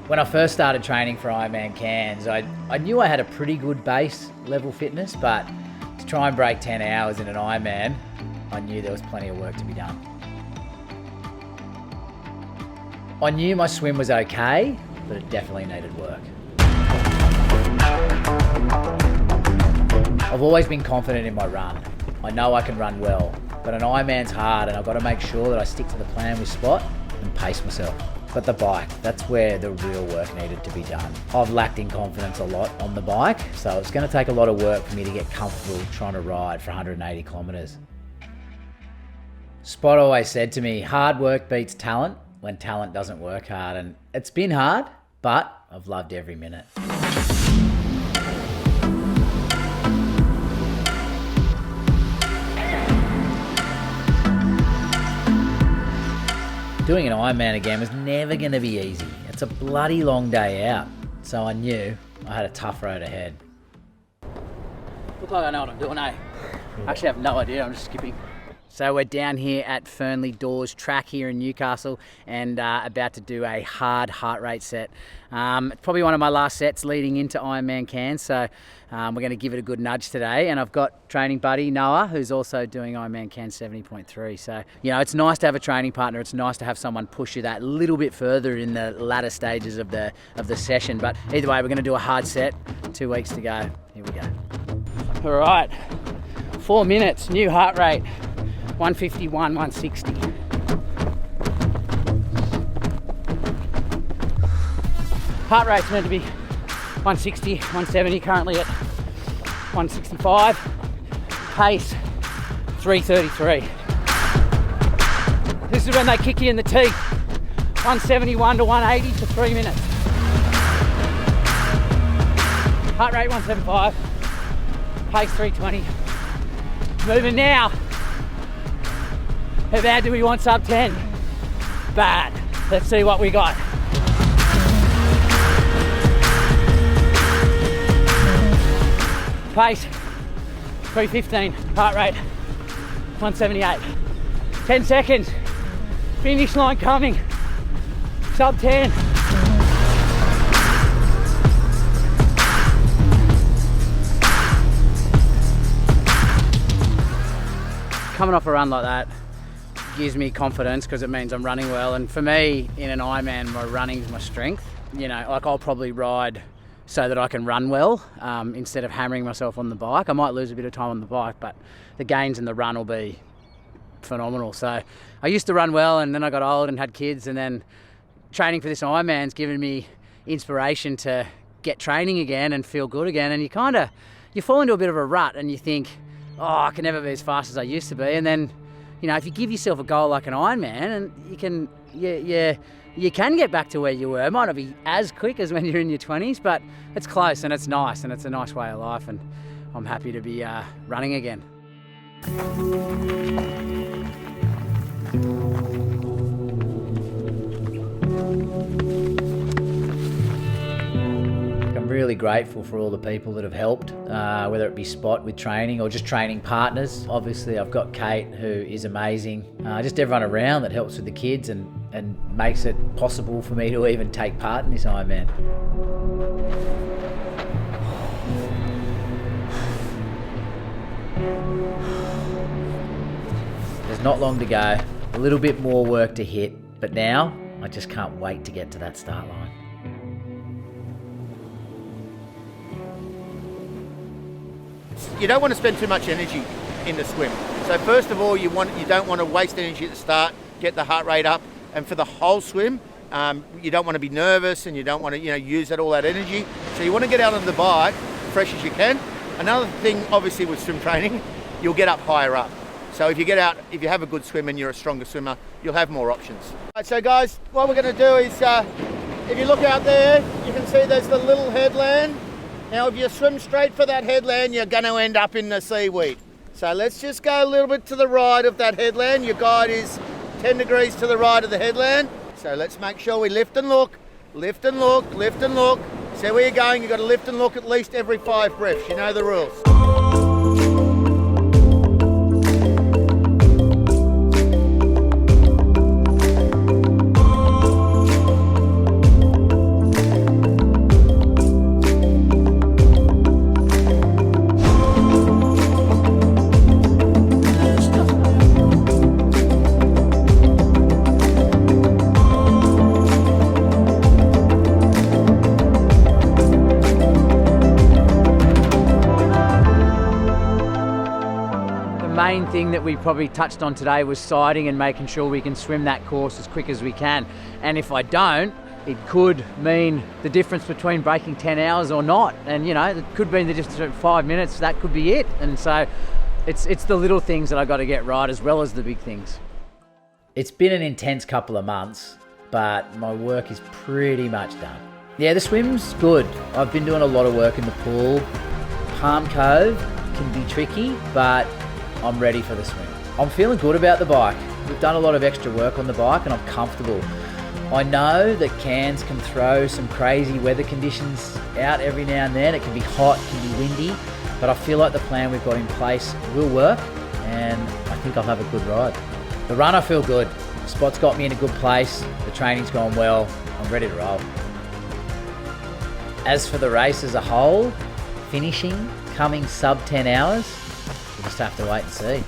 When I first started training for Ironman Cairns, I knew I had a pretty good base level fitness, but to try and break 10 hours in an Ironman, I knew there was plenty of work to be done. I knew my swim was okay, but it definitely needed work. I've always been confident in my run. I know I can run well, but an Ironman's hard and I've got to make sure that I stick to the plan with Spot and pace myself. But the bike, that's where the real work needed to be done. I've lacked in confidence a lot on the bike, so it's going to take a lot of work for me to get comfortable trying to ride for 180 kilometres. Spot always said to me, hard work beats talent when talent doesn't work hard, and it's been hard, but I've loved every minute. Doing an Ironman again was never going to be easy. It's a bloody long day out, so I knew I had a tough road ahead. Look like I know what I'm doing, eh? I actually have no idea, I'm just skipping. So we're down here at Fernley Dawes track here in Newcastle and about to do a hard heart rate set. It's probably one of my last sets leading into Ironman Cairns, so we're going to give it a good nudge today. And I've got training buddy Noah, who's also doing Ironman Cairns 70.3. So, you know, it's nice to have a training partner. It's nice to have someone push you that little bit further in the latter stages of the session. But either way, we're going to do a hard set. 2 weeks to go. Here we go. All right, 4 minutes, new heart rate. 151, 160. Heart rate's meant to be 160, 170, currently at 165. Pace, 333. This is when they kick you in the teeth. 171 to 180 to 3 minutes. Heart rate 175. Pace 320. Moving now. How bad do we want sub 10? Bad. Let's see what we got. Pace, 315. Heart rate, 178. 10 seconds. Finish line coming. Sub 10. Coming off a run like that gives me confidence because it means I'm running well, and for me in an Ironman my running is my strength. You know, like I'll probably ride so that I can run well instead of hammering myself on the bike. I might lose a bit of time on the bike, but the gains in the run will be phenomenal. So I used to run well, and then I got old and had kids, and then training for this Ironman's given me inspiration to get training again and feel good again. And you fall into a bit of a rut and you think, oh, I can never be as fast as I used to be. And then, you know, if you give yourself a goal like an Ironman, and you can get back to where you were. It might not be as quick as when you're in your 20s, but it's close and it's nice, and it's a nice way of life, and I'm happy to be running again. I'm really grateful for all the people that have helped, whether it be Spot with training or just training partners. Obviously I've got Kate, who is amazing, just everyone around that helps with the kids and makes it possible for me to even take part in this Ironman. There's not long to go, a little bit more work to hit, but now I just can't wait to get to that start line. You don't want to spend too much energy in the swim. So first of all, you don't want to waste energy at the start, get the heart rate up, and for the whole swim, you don't want to be nervous and you don't want to use all that energy. So you want to get out on the bike fresh as you can. Another thing, obviously, with swim training, you'll get up higher up. So if you get out, if you have a good swim and you're a stronger swimmer, you'll have more options. Right, so guys, what we're going to do is, if you look out there, you can see there's the little headland. Now if you swim straight for that headland, you're going to end up in the seaweed. So let's just go a little bit to the right of that headland. Your guide is 10 degrees to the right of the headland. So let's make sure we lift and look, lift and look, lift and look. So where you're going, you've got to lift and look at least every 5 breaths. You know the rules. main thing that we probably touched on today was sighting and making sure we can swim that course as quick as we can. And if I don't, it could mean the difference between breaking 10 hours or not. And, you know, it could be the difference between 5 minutes, that could be it. And so it's the little things that I got to get right as well as the big things. It's been an intense couple of months, but my work is pretty much done. Yeah, the swim's good. I've been doing a lot of work in the pool. Palm Cove can be tricky, but I'm ready for the swim. I'm feeling good about the bike. We've done a lot of extra work on the bike and I'm comfortable. I know that Cairns can throw some crazy weather conditions out every now and then. It can be hot, it can be windy, but I feel like the plan we've got in place will work and I think I'll have a good ride. The run, I feel good. The spot's got me in a good place. The training's gone well. I'm ready to roll. As for the race as a whole, finishing, coming sub 10 hours, we'll just have to wait and see.